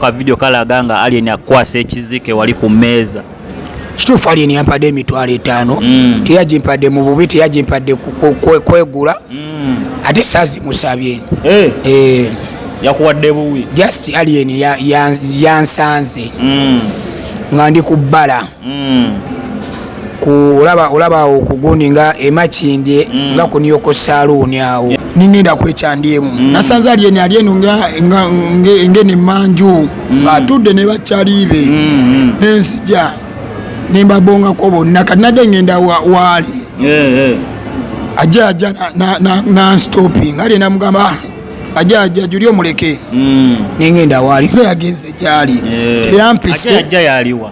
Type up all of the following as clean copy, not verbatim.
Ka video kalaganga Alien akwasa ekizike wali ku mmeeza. Kituufu Alien yampadde emitwalo 5 teyagimpadde mu bubi teyagimpadde kwegula ate saazi musabye yakuwadde buwi just Alien yansanze nga ndi ku bbala olaba okugundi nga emakindye nga kuniyoko saluuni awo ningenda kwekyandyemu nasanze Alien ngene manju ng'atudde ne bakyaliibe nenzija nembabongako bonna kati nadde ngenda waali ajja nanstoping Alien namugamba ajja juli omuleke nengenda waali ze yagenze gyali teyampise ajja yaliwa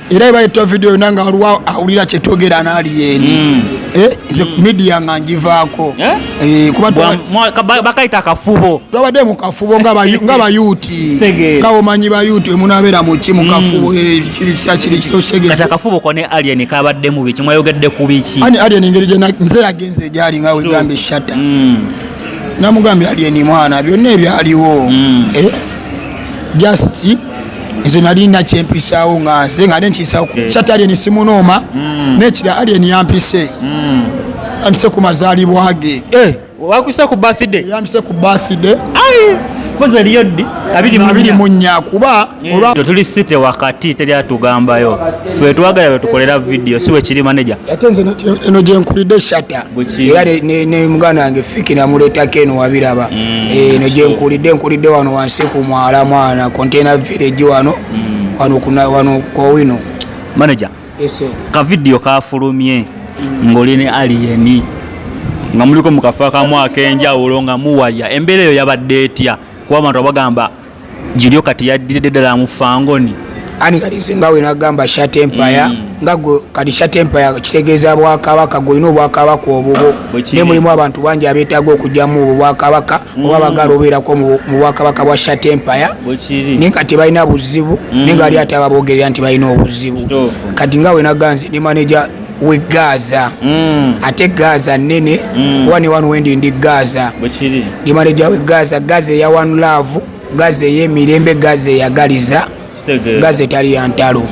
era ebayita video nanga waliwo awulira kyetwogera na Alien media nga ngivaako bakayita akafubo twabadde mu kafubo nga bayuuti nga omanyi bayuuti emunabeera muki mu kafubo kiri kati akafubo kone Alien kabadde mu biki mwayogedde ku biki Alien engeri nze yagenze gyali nga wegamba eshata namugambye Alien mwana byonna ebyaliwo just nze nali nakyempisaawo nga nze nga nenkiisaawo shata Alien simunooma nekira Alien yampise ku mazaalibwa ge wakwisa ku birthday yampise ku birthday koze eriyo ddi 24 kuba tuli site wakati teri atugambayo ffe twagala betukolera video siwe kiri manager ate nze eno gye nkulidde shata era ne muganda wange Fiki namuleetako eno wabiraba eno gye nkulidde wano wansi ku mwala mwana container village wano kowino manager ka video kafulumye ng'oli ne Alien nga muliko mu kafo akamu ak'enjawulo nga muwaya embeera eyo yabadde etya kuba abantu abagamba giriyo kati yaddire ddala mu fangoni ani kati singa we nagamba Shat Empire nga kati Shat Empire kitegeeza bwakabaka gwolina obwakabaka obubo ne mulimu abantu bangi abeetaaga okujjamu obwo bwakabaka oba bagala obeerako mu bwakabaka bwa Shat Empire naye kati balina buzibu naye nga ali ate ababogerera nti balina obuzibu kati nga we naganze ne manager we Gaza ate Gaza nene kuba ne wano wendi ndi Gaza ndi manager we Gaza eya One Love Gaza ey'emirembe Gaza eyagaliza Gaza etali ya ntalo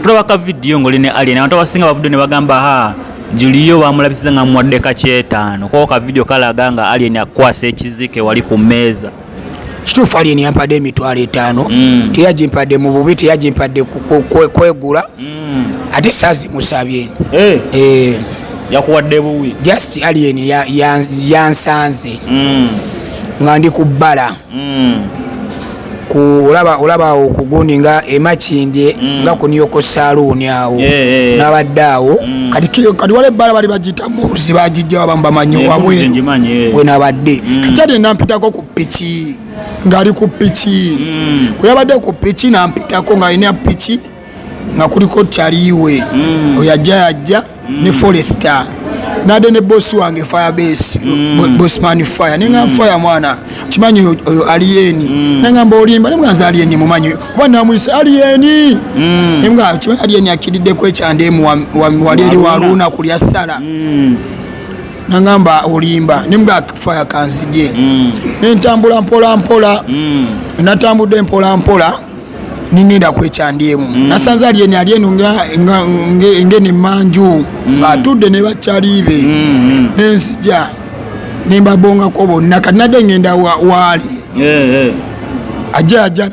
tulabaka video ng'oli ne Alien abantu abasinga bavudde ne bagamba Juliyo bamulabisiza nga muwadde ka 5 ko ka video kalaga nga Alien akwasa ekizike wali ku mmeeza kituufu Alien yampadde emitwalo 5 teyagimpadde mu bubi teyagimpadde kwegula ate saazi musabye yakuwadde buwi just Alien yansanze nga ndi ku bbala olaba okugundi nga emakindye nga kuniyoko saluuni awo n'abadde awo kati wala ebbala bali bagiyita muzi bagijja wabamu bamanyi wabweru we nabadde kati Alien nampitako ku piki ng'ali ku piki we yabadde ku piki nampitako ng'alina piki nga kuliko taliiwe oyajja ne Forester nade ne boss wange Firebase bossman fire nenga fire mwana kimanyi oyo Alien nenga mbolimba nemwanza Alien mumanyi kuba namwise Alien nenga kimanyi Alien akididde kwekyandemu waliri waluna kulya sala nangamba olimba nimba fire kanzije nentambula mpola natambudde mpola ningenda kwekyandyemu nasanze Alien ngene manju ng'atudde ne bakyaliibe nenzija nembabongako bonna kati nadde ngenda waali ajja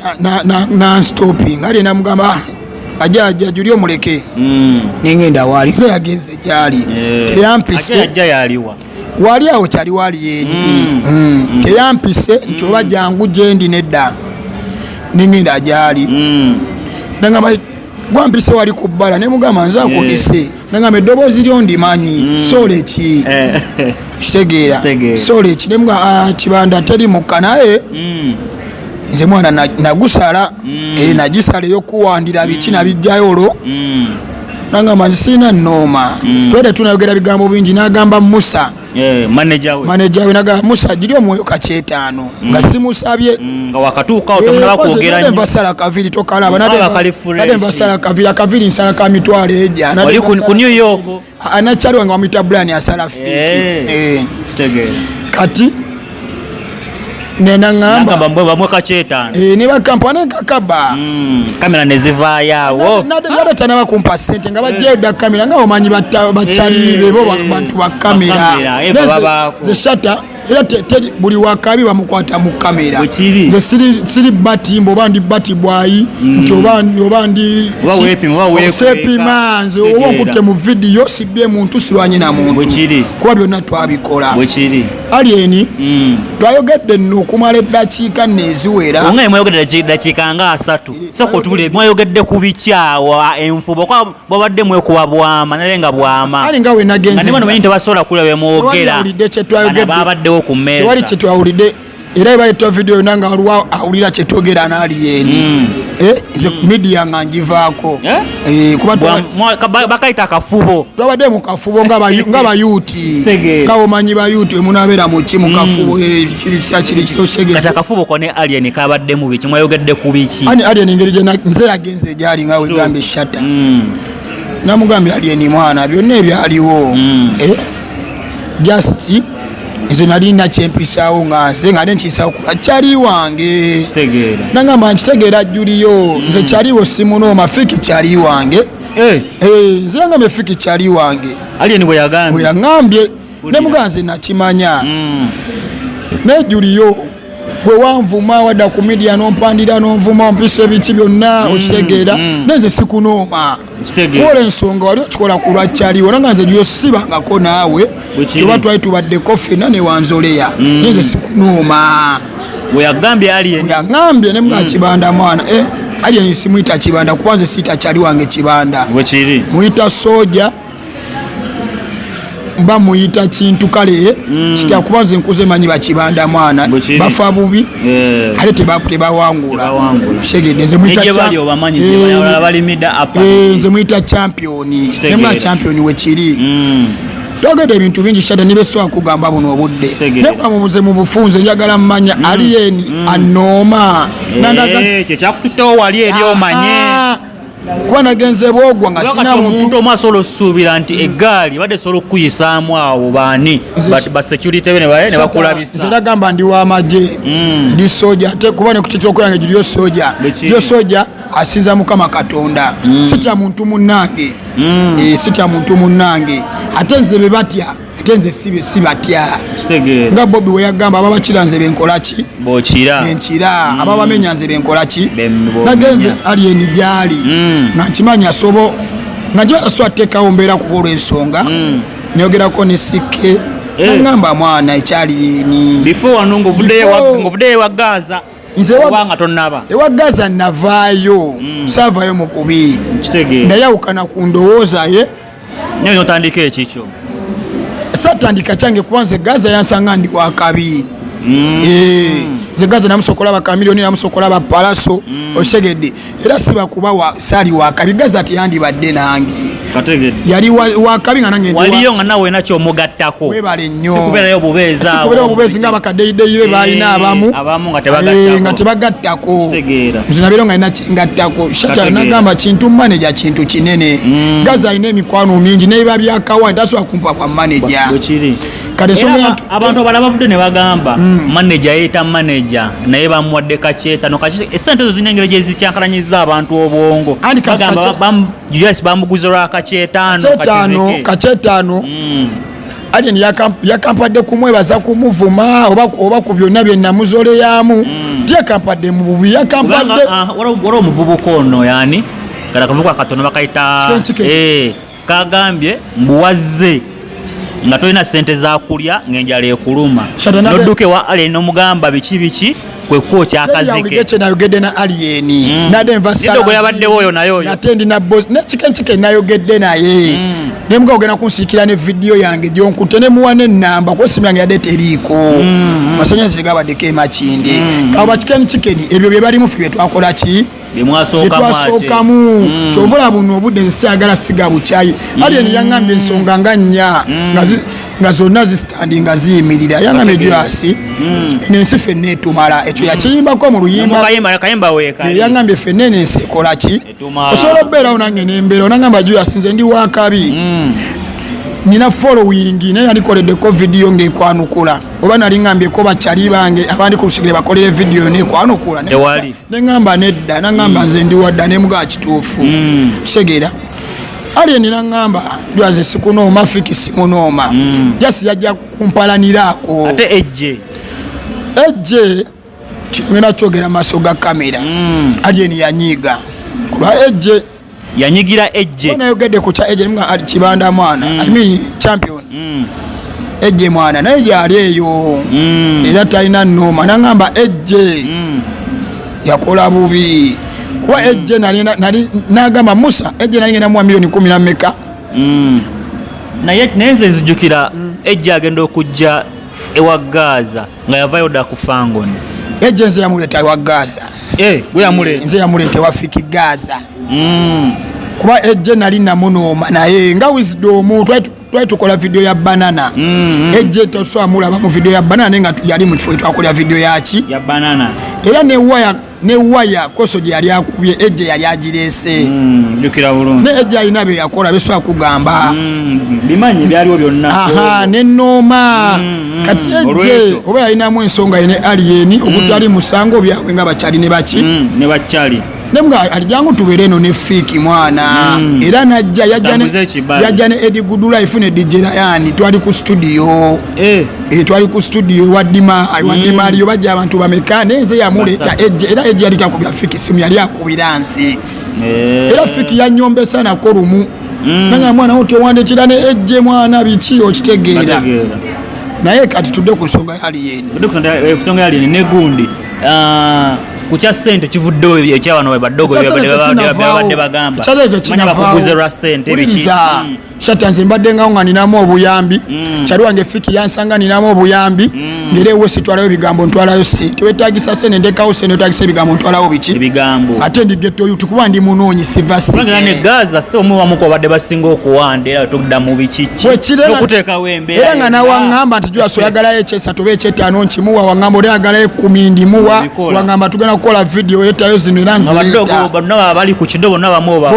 nanstoping Alien namugamba ajja juli omuleke nengenda waali ze yagenze gyali teyampise waali awo kyali Alien teyampise nti oba jangu gyendi nedda ningenda gyali nangamba gwampise wali ku bbala ne mugamba nze akubise nangamba eddoboozi lyo ndimanyi soole ki kitegeera soole ki ne mugamba kibanda teri mukka naye nze mwana nagusala nagisala eyokuwandira biki nabijjayo olwo nangamba nsiina nnooma twede tunayogera bigambo bingi nagamba Musa manager we nagamba Musa giri omwoyo ka 5 nga simusabye nga wakatuuka otomulaba kwogera nnyo basala kaviri tokalaba nade basala kaviri nsala ka mitwalo eja wali ku New York anakyali wange wamuyita Brian asala Fiki kati nenangamba bamwe kakyetaano ne bakampani kakaba kamera ne zivaayo nade tanaba kumpa sente nga bajjeda kamera nga omanyi bakyalibe bo bantu ba kamera zeshata era buli wakabi bamukwata mu kamera nze siri bati mbo ndi bati bwayi nti oba ndi sepima nze oba nkutte mu video sibye muntu sirwanye na muntu kuba byonna twabikola Alien twayogedde nno okumala eddakiika neziwera onga mwayogedde dakiika nga 3 soko tule mwayogedde ku bikyawa enfubo kwa babadde mwekuba bwama nalenga bwama ali nga we nagenze nga nibo bayinte basola kula we mwogera babaddewo ku mmeeza tewali kye twawulidde era ebaletwa video nanga waliwo awulira kye twogera n'Alien nze media nga ngivaako kuba bakayita akafubo twabadde mu kafubo nga bayuuti nga omanyi bayuuti emunaabeera muki mu kafubo kiri kisosegere kati akafubo ko ne Alien kabadde mu biki mwayogedde ku biki Alien engeri gye nze yagenze gyali nga wegambye shata namugambye Alien mwana byonna ebyaliwo just nze nali nakyempisaawo nga nze nga nenkiisaawo kula kyali wange nangamba nkitegeera Juliyo nze kyaliwo simunooma fiki kyali wange nze yangambye fiki kyali wange Alien bwe yagambye nemugaa nze nakimanya naye Juliyo gwe wanvuma wadda ku media nompandira nonvuma ompisa ebiki byonna okitegeera nenze sikunooma kuola ensonga wali okikola ku lwakyaliwo nanga nze Juliyo sibangako naawe tuba twali tubaddeko ffenna ne wanzoleya nenze sikunooma yagambye nemugaa kibanda mwana Alien simuyita kibanda kuba nze siita kyali wange kibanda muyita soja mba muyita kintu kale kitya kuba nze nkuze manyi bakibanda mwana bafa bubi ate tebawangula segedde nze muyita championi nemwa championi wekiri twogedde ebintu bingi shada nibesobola kugamba buno obudde nekwamubuze mu bufunze njagala mmanya Alien anooma kyekyakututtawo wali eri omanye kuba nagenze bwogwa nga sina muntu omu asobola osuubira nti eggaali badde sobola okukuyisaamu awo baani basecurity be ne bakulabisa nze nagamba ndi w'amagye ndi soja ate kuba ne kutitira okweyange Juliyo soja asinza Mukama Katonda sitya muntu munnange sitya muntu munnange ate nze be batya ate nze sibatya nga Bobi we yagamba ababakira nze benkolaki benkira ababamenya nze benkolaki nagenze Alien gyali nga nkimanya nga nkiba tasobola teekawo mbeera kuba olw'ensonga neyogerako ne Sikke nagamba mwana ekyalieni before wano ng'ovuddeyo wa Gaza obanga tonnaba ewa Gaza navaayo saavaayo mu bubi nayawukana ku ndowooza ye nyo otandika ekikyo satandika kyange kuba nze Gaza yansanga ndi wakabi nze Gaza namusokola bakamiliyoni namusokola bapalaso osegedde era siba kuba saali wakabi Gaza teyandibadde nange yali wakabi nga nange waliyo nga nawe nakyo omugattako webale nnyo sikubeerayo obubeezi nga bakadeideyi be balina abamu nga tebagattako nze nabeero nga nina kyengattako shata nagamba kintu manager kintu kinene Gaza alina emikwano mingi neiba byakawa tasobola kumpa kwa manager abantu abalala bavudde ne bagamba manager yeeta manager naye bamuwadde kakyetano esente ezo zirina engeri gye zikyankalanyiza abantu obwongo Julius bamuguza lwa kakyetaano Alien yakampadde kumwebaza kumuvuma oba ku byonna bye namuzoleyamu tyekampadde mu bubi yakampadde waliwo omuvubuka ono yani kala kavubuka katono bakayita kagambye mbuwazze nga tolina sente za kulya ng'enjala ekuluma nodduke wa Alien nomugamba biki kwe kwokyakazike nayogedde na Alien nade nvasago yabaddewo oyo naye oyo ate ndi na boss nekike nayogedde naye nemuga ogenda kunsiikira ne video yange gyonkutte nemuwa n'ennamba kuba essimu yange yadde teriiko masannyalaze tegabaddeko emakindi kaba kikeni ebyo bye balimu ffe bye twakola ki byetwasookamu kyovula buno obudde nzisayagala siga bukyayi Alien yangambye ensonga nga nnya nga zonna zisitandinga ziyimirira yangambye Julius eno ensi ffenna etumala ekyo yakiyimbako mu luyimba yangambye ffenna eno ensi ekola ki osobola okubeerawo nange nembeera onagamba Julius nze ndi wakabi nina following naye nalikoleddeko video ng'ekwanukula oba nali ŋŋambyeko bakyali bange abandi ku lusigire bakolere video nekwanukula ne ŋŋamba nedda naŋŋamba nze ndi wadda ne mugaa kituufu kitegeera Alien nangamba lwaze sikunooma fiki simunooma jasi yajja kumpalaniraako ate ejje kimena kyogera maaso ga kamera Alien yanyiga kuba ejje yanyigira ejje nayogedde ku kya ejje nga kibanda mwana I mean champion ejje mwana naye gyali eyo era talina nnooma nangamba ejje yakola bubi kuba ejje nali nagamba Musa ejje nali ngenda mu milioni 10 na meka naye nze nzijukira ejje agenda okujja ewa Gaza nga yavayo da kufangoni ejje nze yamuleta ewa Gaza gwe yamuleta nze yamuleta ewa fiki Gaza kuba ejje nali namunooma naye nga wisdom twali tukola video ya banana ejje toswamulaba mu video ya banana nenga yali mu kifo twakola video yaki ya banana era ne waya koso yali akubye ejje yali agirese jukira bulungi ne ejje ayina be yakola beswa kugamba bimanyi byaliwo byonna ne noma kati ejje oba yalina mu ensonga ene Alien obutali musango byabwe nga bakyali ne bakyali Nemga alijangu tubere no ne fiki mwana era najja yajja ne Eddie Good Life ne DJ Ryan twali ku studio twali ku studio wadima aliyo bajja abantu bamekane nze yamuleta ejje era ejje yali takubira fiki simu yali akubira nsi era fiki yanyombe sana ko rumu nanga mwana wote wande kirane ejje mwana bichi okitegeera naye kati tudde ku nsonga yali ne gundi kucha sente kivuddewo ekyabano badogo babadde bagamba manya bakuguzerwa sente ebiki shatanze mbadde nga ninamu obuyambi kyali wange fiki yansanga ninamu obuyambi ngere ewe sitwalayo bigambo ntwalayo sente wetagisa sene ndekawo sene wetagisa bigambo ntwalayo bigambo ate ndi getto yutu kuba ndi munoonyi siva sente ne Gaza so mu bamuko badde basinga okuwanda era tugda mu bikichi okuteekawo embeera era nga nawangamba nti jwa soyagalayo ekyesa tobe ekyetaano nkimuwa wangamba oli agalayo 10 ndimuwa wangamba tugenda kukola video etayo zino era nzileta bonna bali ku kidobo nabamuba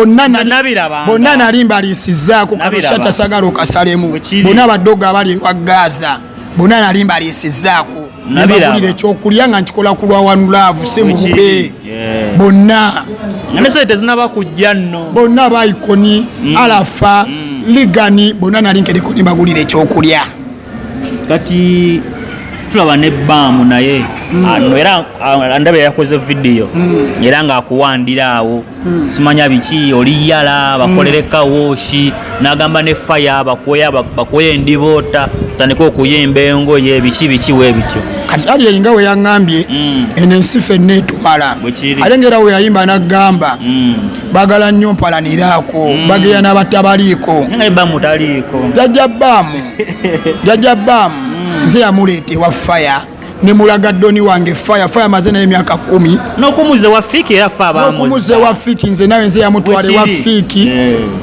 bonna nalimba lisizaako shata sagalo kasalemu bonna badoga abali wa Gaza bonna nalimba lisizaako nabagulire ekyokulya nga nkikola kulwa One Love semubube bonna sente zinaba kujja nno bonna bayikoni Alafa Ligani bonna nalinkereko nibagulire ekyokulya kati tulaba ne Bam naye era andabe yakoze video era nga akuwandira awo simanya biki oli yala bakolereka woshi nagamba ne fire bakoye endibota tandika okuyemba engoye biki webityo kati ali yinga we yangambye enensi fenna etumala alengera we yayimba nagamba bagala nnyo mpalaniraako bageya n'abatabaliiko jajja Bam nze yamuleeta ewa fire ne mulaga Doni wange fire maze naye emyaka 10 n'okumuze wa fiki era fa abamuze n'okumuze wa fiki nze nawe nze yamutwale wa fiki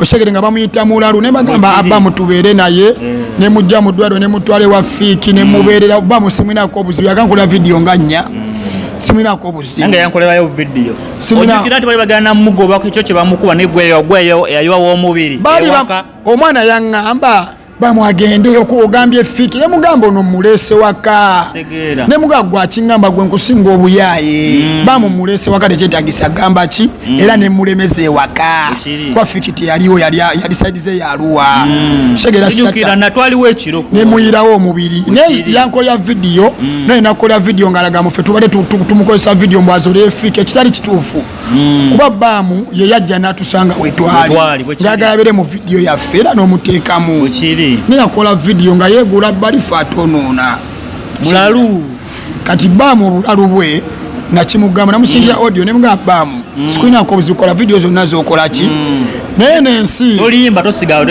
oshegere nga bamuyita mulalu ne bagamba abba mutubeere naye ne mujja mu ddwaliro ne mutwale wa fiki ne mubeerera ba musimwinako obuzibu yakankola video nga nnya simwinako obuzibu nange yankolerayo video ojjukira nti bali bagana mugoba ku ekyo kye bamukuba ne gweyo yayiwa w'omubiri omwana yaŋŋamba bamwagende okugambye fiki ne mugamba ono mulese waka ne mugagwa akingamba gwe nkusinga obuyaye bamumulese waka tekyetagisa gamba ki era ne mulemeze waka kwa fiki teyaliwo yali saidize yaluwa segera natwaliwo ekiro ne muyirawo omubiri ne yankolera video naye nakolera video ngalaga mufe tubadde tumukozesa video mbwazole fiki ekitali kituufu kuba Bamu ye yajja n'atusanga wetwali ngagalabire mu video yaffe era n'omuteekamu ne yakola video nga yegula balifa atonoona mulalu kati Bamu obulalu bwe nakimugamba namusingira audio ne mugamba Bamu sikwinako obuzikola video zonna zokola ki naye nensi olimba tosigawo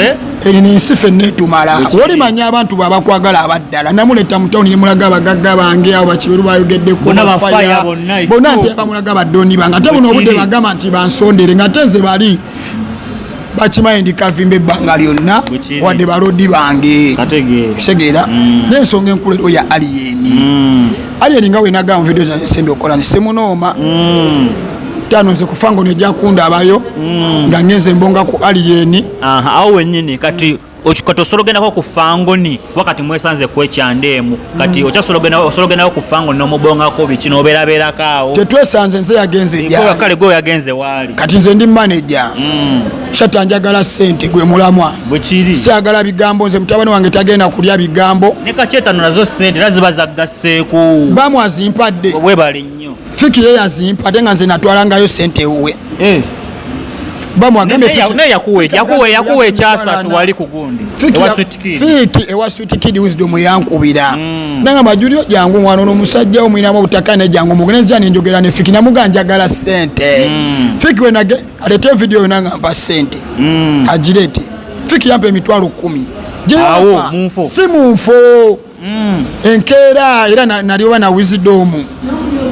nensi fenna etumala olimanya abantu babakwagala abaddala namuleta mu tawuni ne mulaga abagagga bange abo bakiberu bayogeddeko bonna nze bamulaga baddoni bange ate buno obudde bagamba nti bansondere nga tenze bali bakimaye ndi kavimbe ebbanga lyonna wadde balodi bange segera n'ensonga enkulu ya Alien nga we nagamba mu video zange sembe okola nsimunooma tano nze kufango nejja kundabayo nga ngenze mbonga ku Alien awo wennyini kati okikato sologendako ku fangoni wakati mwesanze kwekyandemu kati osologenda ku fangoni nomubongako biki nobeerabeerako awo tetwesanze nze yagenze jja kale gwe yagenze waali kati nze ndi manager shata njagala sente gwe mulamwa bwekiri siagala bigambo nze mutabani wange tagenda kulya bigambo ne kakyetano nazo sente era ziba zaggasseeko bamu azimpadde webale nnyo Fiki ye yazimpadde nga nze natwalangayo sente uwe bamu agambe yakuwe ekyasatu wali ku gundi Fiki ewa Sweet Kid Wisdom yankubira nangamba Julio jangu mwana n'omusajja omwinamu obutaka ne jangu mugeneza n'enjogera ne Fiki namuganjagala sente Fiki we nage alete video nangamba sente agirete Fiki yampe emitwalo 10 awo munfo si munfo enkeera era naliwa na Wisdom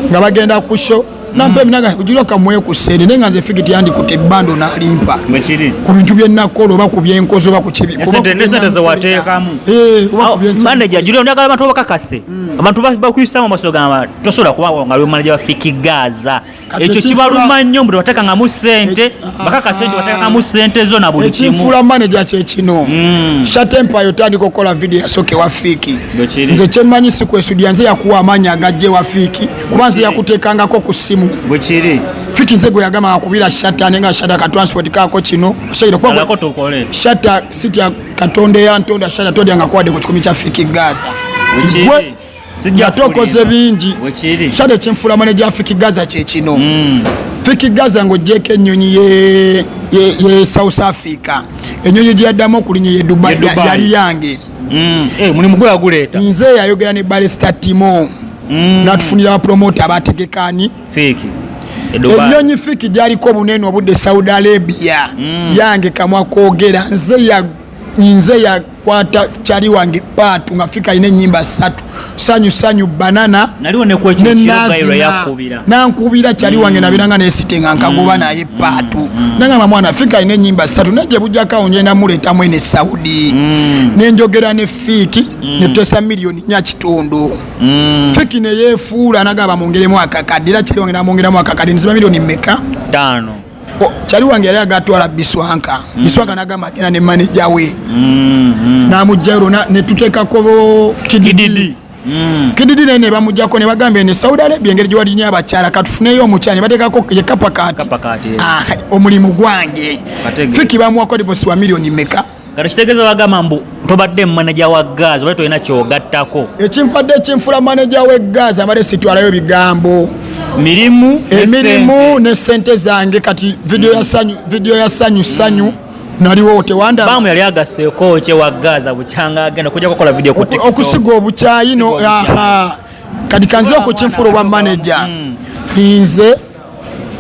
nga bagenda ku show nampe minaga Julio kamwe ku sente nenga nze Fiki tiyandi kutebando na alimpa ku bintu byennakola oba ku byenkozo oba ku kibi sente zawateekamu manager Julio ndagala abantu bakakase abantu bakuyisamo amaso gamba tosobola kuba nga manager wa Fiki Gaza ekyo kibaluma nnyo mbu bateekanga mu sente bakakase nti bateekanga mu sente zo na buli kimu ekifula manager kyekino shatempa yotandika okukola video yasoke wa Fiki nze kyemmanyi si kwesudia nze yakuwa amaanyi agajje wa Fiki kuba nze yakuteekangako ku simu bwekiri Fiki nze gwe yagamba akubira shata nenga shata ka transport kako kino salako tokole shata sitya katonde ya ntonda shata tonde nga kwade ku kikumi kya Fiki Gaza bwekiri sijja tokoze bingi shata kimfula manager Fiki Gaza kyekino Fiki Gaza ngo jeke ennyonyi ye South Africa ennyonyi gyaddamu okulinya ye Dubai yali yange mulimu gwe yaguleeta nze yayogera ne Balesta Timo natufunira promoter abategekani Fiki ennyonyi Fiki gyaliko obunene obudde Saudi Arabia yange kamwa kwogera nze yakwata kyali wange paatu nga Fiki alina ennyimba 3 sanyu banana naliwo nekwekiro yakubira nankubira kyali wange nabiranga nesitenga nkagoba naye paatu nangamba mwana Fiki alina ennyimba 3 najje bujjako njenda muleeta mwene Saudi nenjogera ne Fiki netesa milioni 4 Fiki ne yefuula nagamba mongeremu akakadde era kyali wange namongeramu akakadde nziba milioni mmeka 5 kyali wange yali agatwala Biswanka nagamba agenda ne manager we namujjayo netuteekako Kididi nene bamujjako ne bagambye ne Saudi Arabia engeri gyewali nnyo abakyala katufuneyo omukyala ne bateekako ye kapakati omulimu gwange Fiki bamuwako divosi wa milioni mmeka kati kitegeeza bagamba mbu tobadde manager wa Gaza oba tolina kyogattako ekimpadde ekimfula manager we Gaza abadde sitwalayo bigambo emirimu ne sente zange kati video ya sanyu naliwo tewanda bamu yali agaseeko kye wa Gaza bukyanga agenda kujja kukola video ku TikTok okusiga obukyayino kati kanze okukimfula obwa manager nze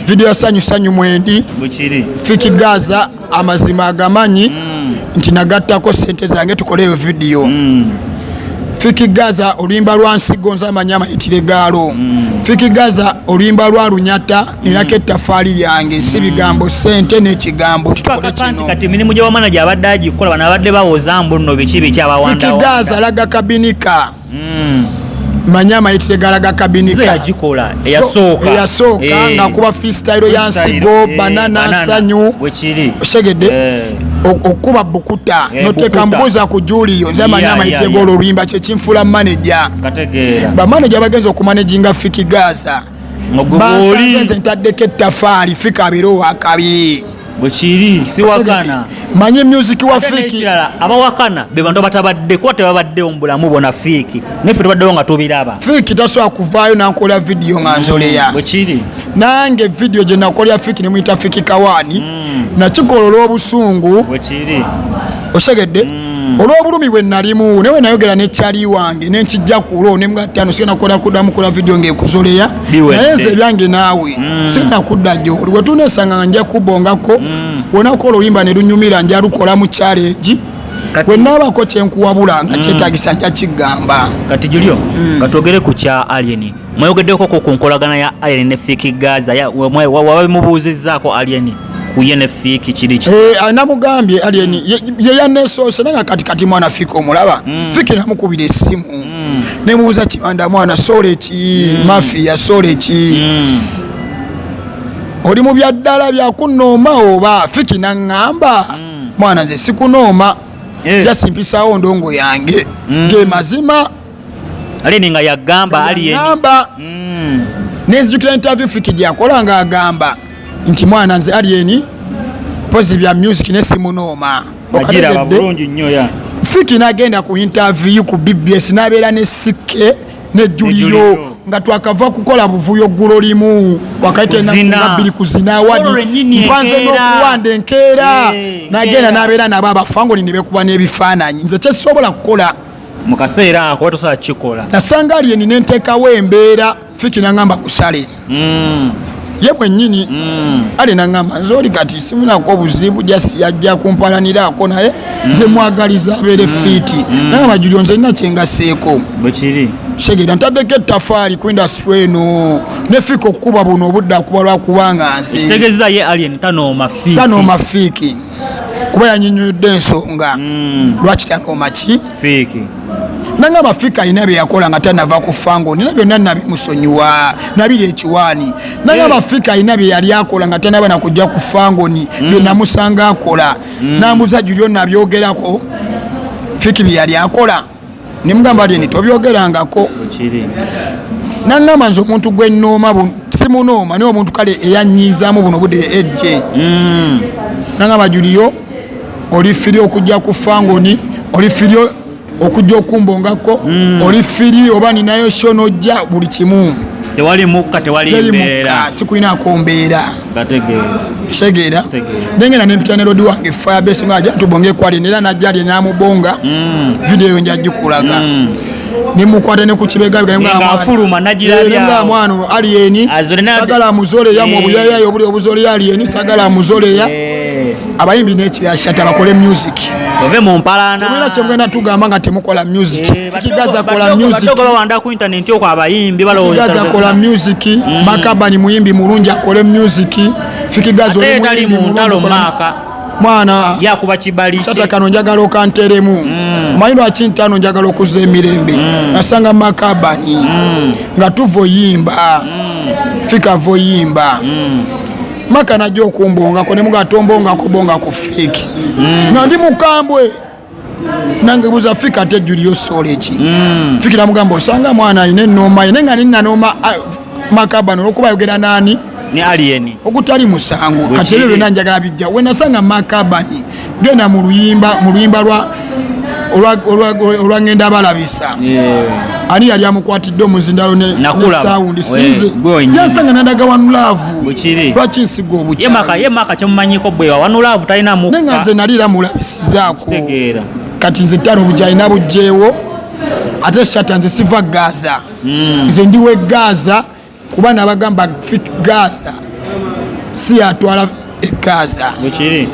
video ya sanyu mwendi bukiri Fiki Gaza amazima agamanyi nti nagattako sente zange tukoleyo video Fiki Gaza oluyimba lwa nsigo nze amanyi amayitire gaalo Fiki Gaza oluyimba lwa lunyata nirako ettafaali yange si bigambo sente n'ekigambo tutukole kino kati mirimu gye wamanaja abadde agikola bano abadde bawoza mbu nno biki abawanda Fiki Gaza alaga kabinika manya amayitire galaga kabinika yagikola eyasooka nga kuba freestyle ya nsigo banana sanyu oshegedde okuba bukuta noteeka mbuuza ku Julio nze amanya amayitire g'oluluyimba kyekimfula manager bamanager bagenza okumanaginga Fiki Gaza nze ntaddeko ettafaali Fiki abeerewo akabi bwekiri siwakana manyi music wa Fiki abawakana be bantu batabadde kuba tebabaddewo mu bulamu bona Fiki neffe tubaddewo nga tubiraba Fiki tasobola kuvaayo nankola video nga nzoleya bwekiri nange video gye nakolya Fiki nemuyita Fiki Kawani nakikola olw'obusungu bwekiri oshegedde olw'obulumi bwe nalimu newe nayogera nekyali wange nenkijja kulwo nemugataano sigenda kukola kuddamu kola video ng'ekuzoleya naye nze ebyange naawe sigenda kudda gy'oli we tunesanga nga nja kubongako wonakola oluyimba ne lunyumira nja lukola mu challenge we naabako kyenkuwabula nga kyetagisa nja kigamba kati Julio katwogere ku kya Alien mweyogeddeko ku nkolagana ya Alien ne Fiki Gaza wabamubuuzizzaako Alien kuye ne Fiki kiri namugambye Alien ye yanesoose naye kati mwana Fiki omulaba Fiki namukubira essimu nemubuuza kibanda mwana sole ki mafia sole ki oli mu byaddala byakunooma oba Fiki naŋŋamba mwana nze sikunooma jasimpisawo ndongo yange ge mazima aleni nga yagamba aliyeni nenzijukira interview Fiki gyakola nga agamba nti mwana nze aliyeni pozi bya music nesimunooma agira bulungi nnyo ya Fiki nagenda ku interview ku BBS nabeera ne Sike ne Julio nga twakava kukola buvuyo ggulo limu wakaite na bili kuzina wadi mpanze n'okuwanda enkeera nagenda nabeera nabo abafangoni ne bekuba n'ebifaananyi nze kyesobola kukola mu kaseera ako tosobola kikola nasanga aliyeni nenteekawo embeera Fiki nangamba kusale ye mwennyini ali nangamba nze oli kati simunako obuzibu jasi yajja kumpalaniraako naye nze mwagaliza abeere fiiti nangamba Julio nze nina kyengaseeko bwekiri segera ntaddeko ettafaali ku indasitule eno ne Fiki okukuba buno obudde akuba lwakubanga nze kitegeeza ye alien tanooma Fiki kuba yanyinyudde ensonga lwaki tanooma ki Fiki nangamba Fiki alina bye yakola nga tanava ku fango nina byonna nabimusonyiwa nabiri ekiwaani nangamba Fiki alina bye yali akola nga tanaba nakujja ku fangoni bye namusanga akola nambuza Julio nabyogerako Fiki bye yali akola nimugamba aliyeni tobyogerangako nangamba nze omuntu gwe nnooma simunooma naye omuntu kale eyanyizaamu buno budde ejje nangamba Julio oli firi okujja ku fangoni oli firi okujja okumbongako oli firi oba ninayo sho nojja buli kimu tewali mukka tewali mbeera sikulinako mbeera tutegeera nengenda nempita ne lodi wange Firebase nga ajja tubonge kwali era najja ali namubonga video njagikulaga nimukwata ne ku kibega nga mwana aliyeni sagala muzole ya mu buyaya obuli obuzole ya aliyeni sagala muzole ya abayimbi n'ekirashata bakole music ove mu mpalana kumira kyemwena tugamba nga temukola music Fikigaza kola music wanda ku internet okwo abayimbi Fikigaza kola music Makabani muyimbi mulungi akole music Fikigaza oli muyimbi mulungi mwana yakuba kibali shata kano njagala okanteremu mayino akintano njagala okuza emirembe nasanga Makabani nga tuvoyimba Fika voyimba Maka najja okumbongako ne mugatombo kubonga ku Fiki nga ndi mukambwe nange buza Fiki ate Julio Solechi Fiki namugamba osanga mwana ine noma ine nga nina noma Makabani okuba yogera nani ni aliyeni okutali musango kati ebyo byonna njagala bijja we nasanga Makabani genda mu luyimba olwangenda abalabisa ani yali amukwatidde omuzindalo ne sawundi sinze yansanga nandaga wanulaavu lwaki nsiga obukyala ye maka kyemumanyiko bwewa wanulaavu talina mukka naye nga nze nali era mulabisizaako kati nze ttano bujjalina bujjeewo ate shata nze siva Gaza nze ndiwe Gaza kuba nabagamba Gaza si atwala Gaza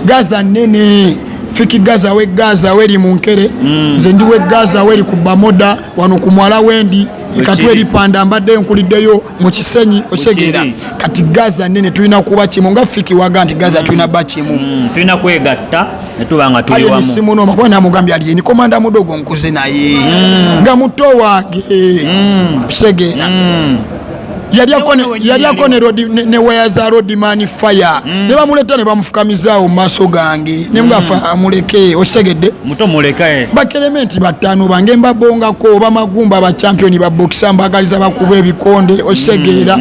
Gaza nene Fiki Gaza we Gaza weri munkere nze ndiwe Gaza weri ku Bamoda wano ku mwala wendi ikatweri panda mbadde nkuliddeyo mu kisenyi osegera kati Gaza nene tulina kuba kimu nga Fiki waga nti Gaza tulina bakimu tulina kwegatta netubanga tuli wamu simu no mabwana namugambye aliyeni komanda mudogo nkuze naye nga muto wange osegera yali akone ne waya za roadman fire ne bamuleta ne bamufukamizawo mu maaso gange ne mgafa amuleke osegedde muto mulekae bakelementi batano bange mbabongako oba magumba ba champion ba boxer mbagaliza bakuba ebikonde osegera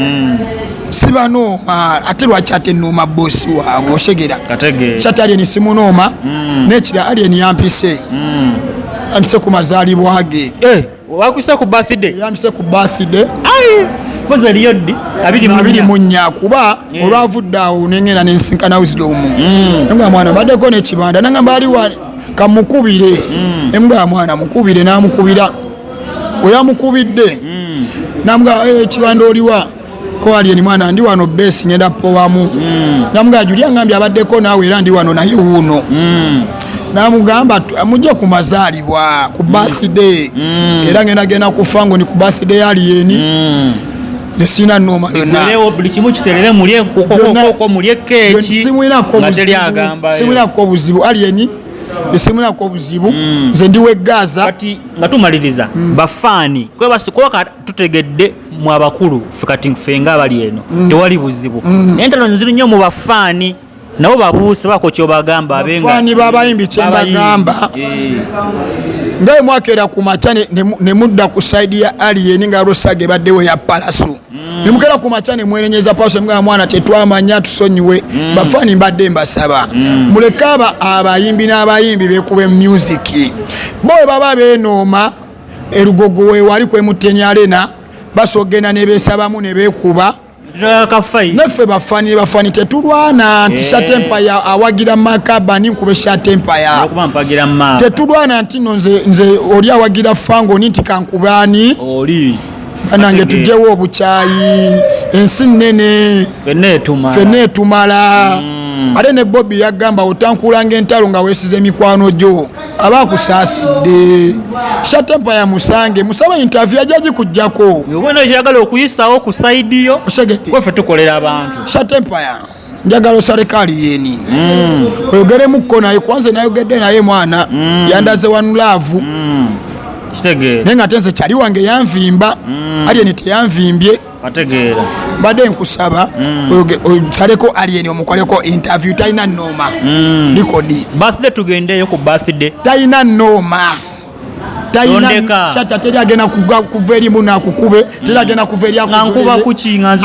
sibanooma ate lwaki ate nooma bosi waabwe osegera shati aliyeni simunoma nekira aliyeni yampise ku mazaalibwa ge wakwisa ku birthday yampise ku birthday poza liyodi abiri munya kuba olwavudde awo nengenda nensinkana wisdom nga mwana baddeko nekibanda nangamba aliwa kamukubire embwa mwana mukubire namukubira oyamukubidde namuga ekibanda oliwa ko aliyeni mwana ndi wano base ngenda powamu namuga Julia ngambye abaddeko nawe era ndi wano naye wuno namugamba amujja ku mazaalibwa ku birthday era ngenda ku fango ni ku birthday aliyeni nesina noma yonna leo buli kimu kiterere mulye kokoko mulye keeki simwina ko buzibu aliyeni simwina ko buzibu nze ndiwe Gaza kati nga tumaliriza bafani kwe basikoka tutegedde mu abakulu kati fenga abali eno tewali buzibu entalo nziri nnyo mu bafani nabo babuuse bako kyobagamba abenga fani babayimbi kyembagamba ngaye mwakera ku macha ne mudda ku side ya Alien nga Rosage baddewo ya Palaso ne mukera ku macha ne mwerenyeza Palaso mga mwana tetwamanya tusonyiwe bafani mbadde mbasaba mulekaba abayimbi n'abayimbi bekube music boye baba benoma erugogo we wali kwe Mutenya Arena basogena ne besabamu ne bekuba neffe bafani tetulwana nti Shatempa ya awagira makaba ninkube Shatempa ya tetulwana nti nze oli awagira fango nti kankubani oli banange tujjewo obukyayi ensi nnene fene tumala ate ne Bobby yagamba otankulanga entalo nga weesize mikwano gyo abakusaasidde Shatempa ya musange musaba interview ajaji kujjako yobona yagala okuyisawo ku side yo kwefe tukolera abantu Shatempa ya njagala osale Alien oyogere mukko naye kwanza nayogedde naye mwana yandaze one love kitegere naye nga tenze kyali wange yanvimba Alien teyanvimbye ategeera mbadde nkusaba osaleko Alien omukoleko interview talina nnoma likodi birthday tugendeyo ku birthday talina nnoma shata teri agenda kuva erimu nakukube teri agenda kuva eri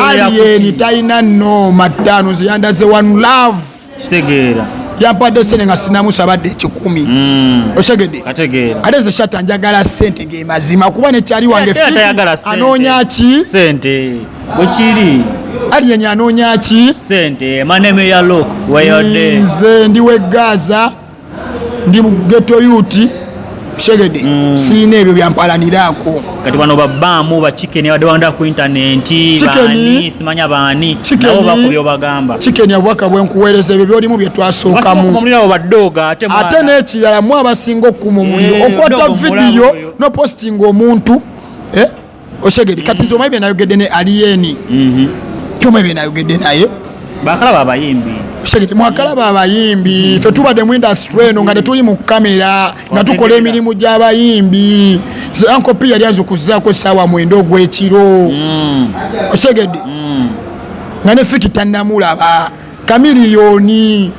Alien talina nnoma ttaano ziyandaze one love kitegeera yampadde sente nga sinamusabadde 10 osegedde ate nze shata njagala sente ge mazima kuba nekyali wange anoonya ki sente bwekiri Alien anoonya ki sente maneme ya look weyodde nze ndiwe Gaza ndi mu ghetto youth shegede siina ebyo byampalanirako kati bano babaamu ba chicken abadde bawanda ku internet bani simanya bani nabo bakubyo bagamba chicken abwaka bwenkuweereza ebyo byolimu bye twasookamu ate n'ekirala mu abasinga okukuma omuliro okwata vidiyo no posting omuntu oshegede kati nze omanyi bye nayogedde ne Alien kyoma bye nayogedde naye bakalaba abayimbi shegede mwakalaba abayimbi ffe tubadde mu industry eno nga tetuli mu kamera nga tukola emirimu gy'abayimbi Uncle P yali azukuzaako essaawa 9 ogw'ekiro oshegede nga ne Fiki tannamulaba Kamiliyoni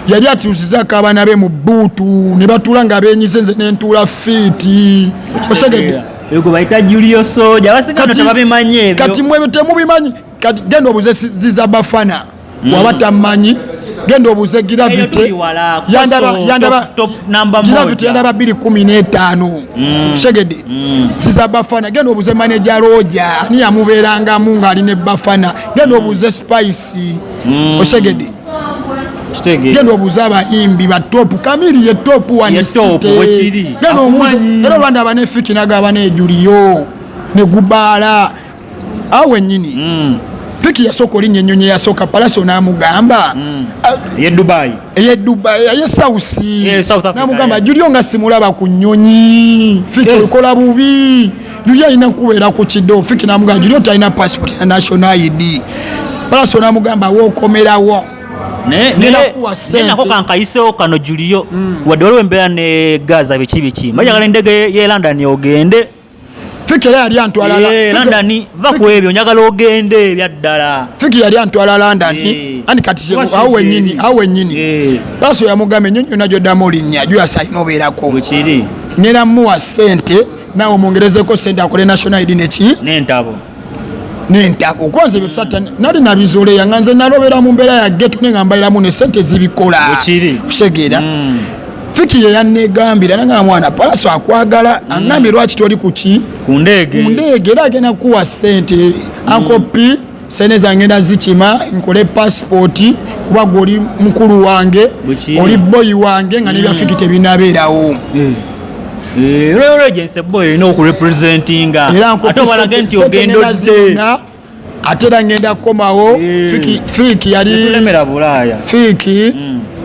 yali atuuzizaako abaana be mu bbuutu ne batuula nga benyize nze n'entuula fiiti oshegede ego bayita Julio Soja basigano tebabimanyi ebyo kati mwebyo temubimanyi kati genda obuze ziza bafana waba tamanyi genda obuze Gravity yandaba Gravity yandaba 215 shegede ziza bafana genda obuze manager Roja ani yamubeerangamu ng'ali ne bafana genda obuze Spice oshegede genda obuze abayimbi ba top Kamili ye top 1 genda omuze era Rwanda abane Fiki nagaba ne Julio ne Gubala awe nyini Fiki yasooka olinnya ennyonyi yasooka Palaso n'amugamba ye Dubai ye South n'amugamba Julio nga simulaba ku nnyonyi Fiki okola bubi Julio alina kubeera ku kiddo Fiki n'amugamba Julio talina passport ya national ID Palaso n'amugamba wookomerawo nako kankayisewo kano Julio wadde waliwo embeera ne Gaza biki majagala endege ye London ogende Fiki yali antwala London va ku ebyo njagala ogende byaddala Fiki yali antwala London ani kati awe nyini Palaso yamugamba ennyonyi nagyo ddamu olinnya juu asayina obeerako nera muwa sente nawe omwongerezeko sente akole national ID neki n'entabo kwanza ebyo tusata nali nabizoleya nga nze nalobera mu mbeera ya ghetto nenga mbairamu ne sente zibikola kusegeera Fiki ye yannegambira nanga mwana Palaso akwagala angambye lwaki toli kuki ku ndege era agenda kuwa sente Uncle P sene zangenda zikima nkole passport kuba goli mukulu wange oli boy wange nga nebya Fiki tebinabeerawo Royal Agency boy no ku representinga ate walaga nti ogendo de atera ngenda komawo Fiki yali tulemera bulaya Fiki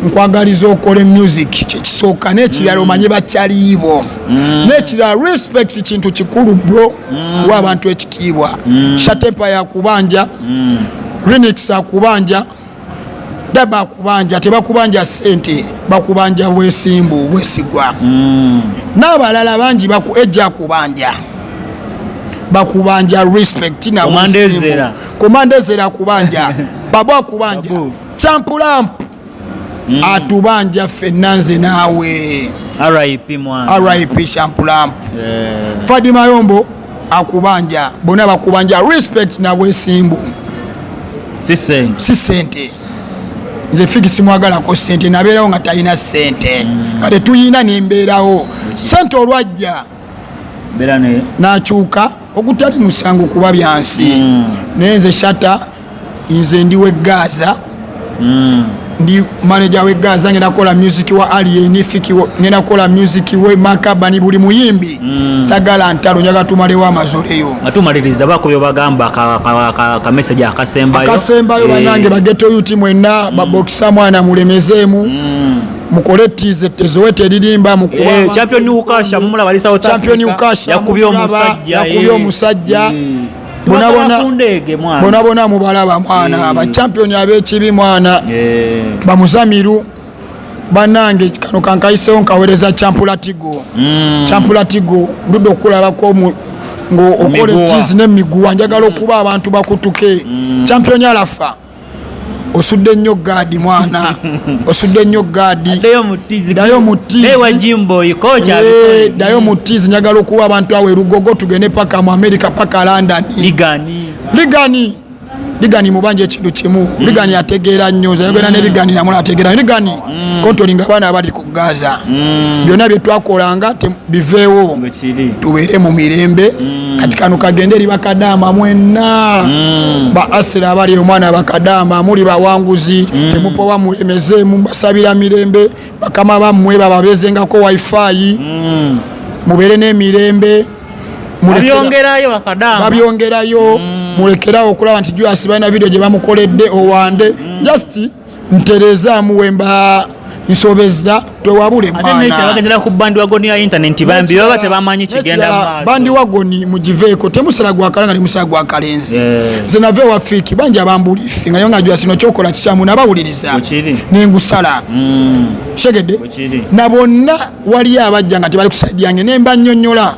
nkwagaliza okole music kyekisooka n'ekirala omanye bakyaliibo n'ekirala respect kintu kikulu bro wa abantu ekitiibwa Shatempa yakubanja Remix akubanja Daba akubanja tebakubanja sente bakubanja bwesimbu bwesigwa n'abalala bangi ejja kubanja bakubanja respect na Komandezera kubanja Babu akubanja Champulamp atubanja ffenna nze naawe RIP Champulampu. Fadi Mayombo akubanja, bonna bakubanja respect na bwesimbu si sente. Nze Fikisi mwagalako sente, nabeerawo nga talina sente nga tetuyina nembeerawo sente olwajja nakyuka ogutali musango kuba byansi. Naye nze Shatta nze ndi w'Eggaza, ndi manager w'Eggaza, ngenda kola music wa Alien Fiki, ngenda kola music we Makaba, ni buli muyimbi sagala ntalo njaga tumalewo amazoleyo atumaliriza bakubyo bagamba ka message akasembayo banange bageto youth mwenna babokisa mwana mulemezeemu mukole tize tezowete lirimba mukuba champion ukasha mumula bali South Africa, champion ukasha yakubyo omusajja bona mubalaba mwana ba champion abekibi mwana bamuzamiru banange kano kankayisewo nkawereza Champulatigo Champulatigo ndudo okulabako ngo okole tizi n'emiguwa njagala okuba abantu bakutuke champion alafa osudde nnyo gaadi mwana osudde nnyo gaadi dayo mutizi lewa jimbo ikocha dayo mutizi njagala okuba abantu awe Rugogo tugende paka mu America paka London ligani mubanje ekintu kimu ligani ategeera nnyo nzayogera ne ligani namula ategeera ligani kontolinga abaana abali ku Gaza byonna bye twakolanga biveewo tubeere mu mirembe kati kano kagende eri bakadama mwenna ba asira abali omwana bakadama muli bawanguzi temupowa mulemezeemu basabira mirembe bakama bammwe bababezengako wifi mubeere n'emirembe babyongerayo mulekerawo okulaba nti Julius balina video gye bamukoledde owande just nterezaamu wemba nsobeza twewabule mwana bagendera ku bandi wagoni ya internet bambi baba tebamanyi kigenda maaso bandi wagoni mugiveeko temusala gwa kalanga ne musala gwa kalenzi zinave wafiki banja bambulifi nga yonga Julius no chokola kishamu nabawuliriza nengusala shegede nabonna wali abajja nga tebali kusaidiange nemba nnyonnyola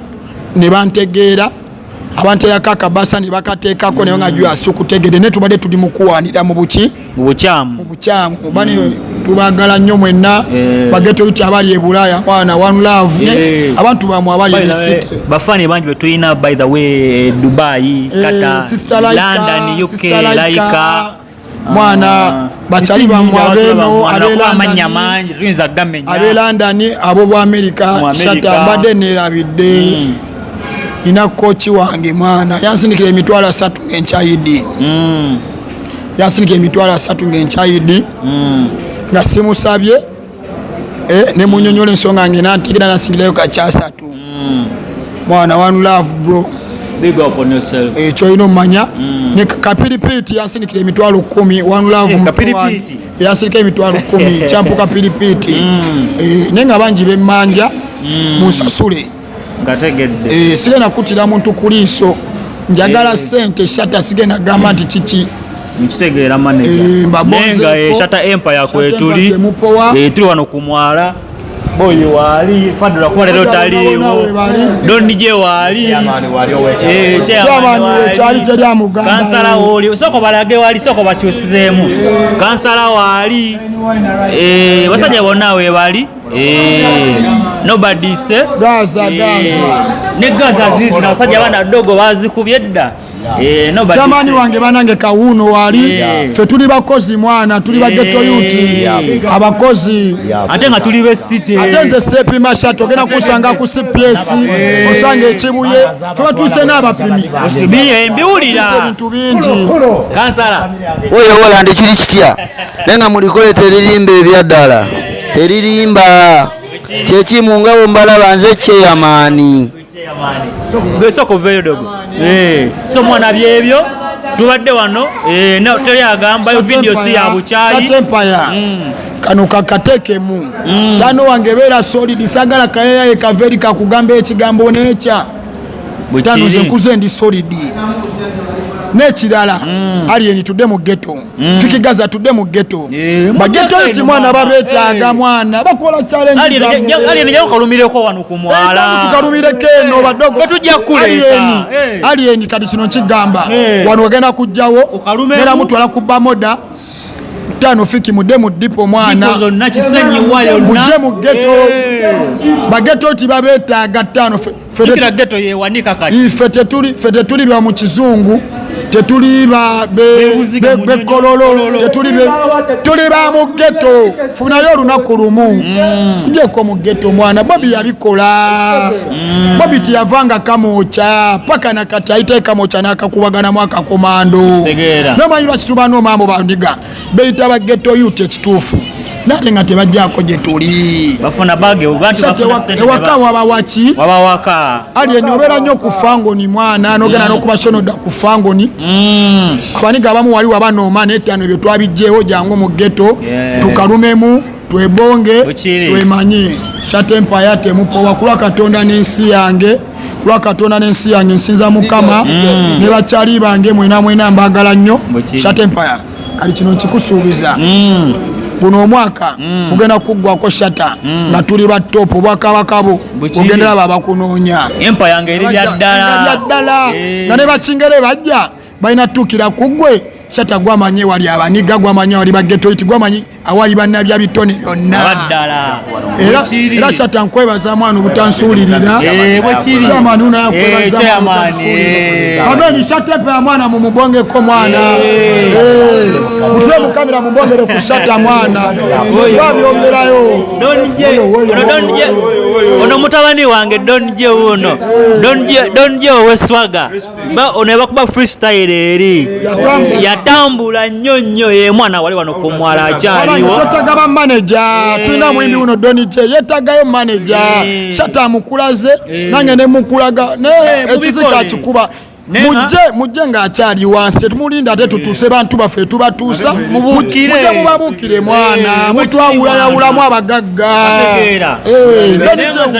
ne bantegeera abantu ya kaka basa ni bakateekako naye nga Julius okutegede ne tubadde tuli mukuwanira mu buchamu bani tubagala nnyo mwenna bageto yuti abali e Bulaya mwana one love abantu bamwe abali e city bafani banji betulina by the way Dubai Qatar London UK Laika mwana bachali bamwe abeno abelandamanyamanyi tuyinza gamenya abe London abo bwa America Shatta mbadde nerabidde ina kochi wange mwana yansindikira emitwalo 3 ng'enkyayidi yansindikira emitwalo 3 ng'enkyayidi nga simusabye ne munyonyola ensonga ngena ntegeera nasingirayo kakyasa 3 mwana one love bro big up on yourself ekyo ino manya ne kapiripiti yansindikira emitwalo 10 one love kapiripiti yansindikira emitwalo 10 champu kapiripiti nenga banji bemmanja musasule ngategedde sigenda kutira muntu kuliiso njagala sente Shatta sigenda gamba nti kiki nkitegeera manager nenga Shatta Empire kwetuli tuli wano kumwala boyi wali fadula kwa lero taliwo doni je wali chairman wali tali amugamba kansala wali soko balage wali soko bakyusizemu kansala wali basajja bonna we bali nobody say Gaza ne Gaza zizi na basajja bana dogo bazikubye dda nobody chamani wange banange kawuno wali fe tuli bakozi mwana tuli bageto yuti abakozi ate nga tuli be city ate nze sepi mashato gena kusanga ku CPS osange ekibuye tuba twise n'abapimi biye mbiwulira ebintu bingi kansala oyo wala ndi kiri kitya nenga mulikole teririmba ebyaddala teririmba kyekimu nga bombalaba nze kyeyamaani soko veyo dogo so mwana byebyo tubadde wano teri agamba video si ya buchayi kano kakatekemu tano wange beera solid sagala kayaya ekaveri kakugamba ekigambo necha tano ze nkuze ndi solid nekirala Alien tudde mu ghetto Fiki Gaza tudde mu ghetto bageto iti mwana babetaaga mwana bakola challenge Alien yako kalumireko wano kumwala tukalumireke no badogo tujja kuleka Alien kadi kino kigamba wano ogenda kujjawo era mutwala kubba moda gatano fiki mudde mu dipo mwana mujje mu geto bageto ti babeetaaga gatano ffe tetuli bya mu kizungu tetuli bekololo tuli ba mu geto funayo olunaku lumu ujeko mu geto mwana Bobi yabikola Bobi tiyavanga kamoocha paka nakati ayite kamoocha nakakubagana mwaka komando nomanyi lwaki tuba nomambo bandiga beyita ba geto youth ekituufu nate nga tebajjako gye tuli bafuna bage ewaka wabawaki ali eno obeera nnyo ku fangoni mwana nogenda n'okubashonoda ku fangoni abaniga abamu wali wabanooma n'ettaano ebyo twabijjeewo jangu mu geto tukalumemu twebonge twemanye Empire temupowa kulwa Katonda n'ensi yange nsinza Mukama ne bakyali bange mwena mbagala nnyo Empire kali kino nkikusuubiza buno omwaka mugenda kuggwako shata nga tuli ba top obwakabakabo ogendera babakunoonya Empire yange eri byaddala nga ne bakingere bajja balina tukira kuggwe shata gwamanye wali abaniga gwamanye wali bageto iti gwamanye awali bannabya bitone byonna era shata nkwebaza mwana obutansuulirira kyamani unayakwebaza abeni shatepe ya mwana mumubongeko mwana mutule mukamera mubongere ku shata mwana wabyongerayo ono mutabani wange donje uno donje oweswaga ono ebakuba freestyle eri yatambula nnyo ye mwana wali wano ku mwala akyaliwo totaga ba manager tulina mwimbi uno donije yetagayo manager shata amukulaze nange ne mukulaga ne ekizika kikuba mujje ng'akyali wansi tumulinda ate tutuse bantu baffe tubatuusa mujje mubabukire mwana mutwawulayawulamu abagagga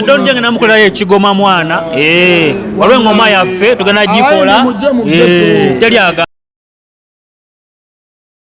donje nga namukolayo ekigoma mwana waliwo engoma yaffe tugenda gikola teryaga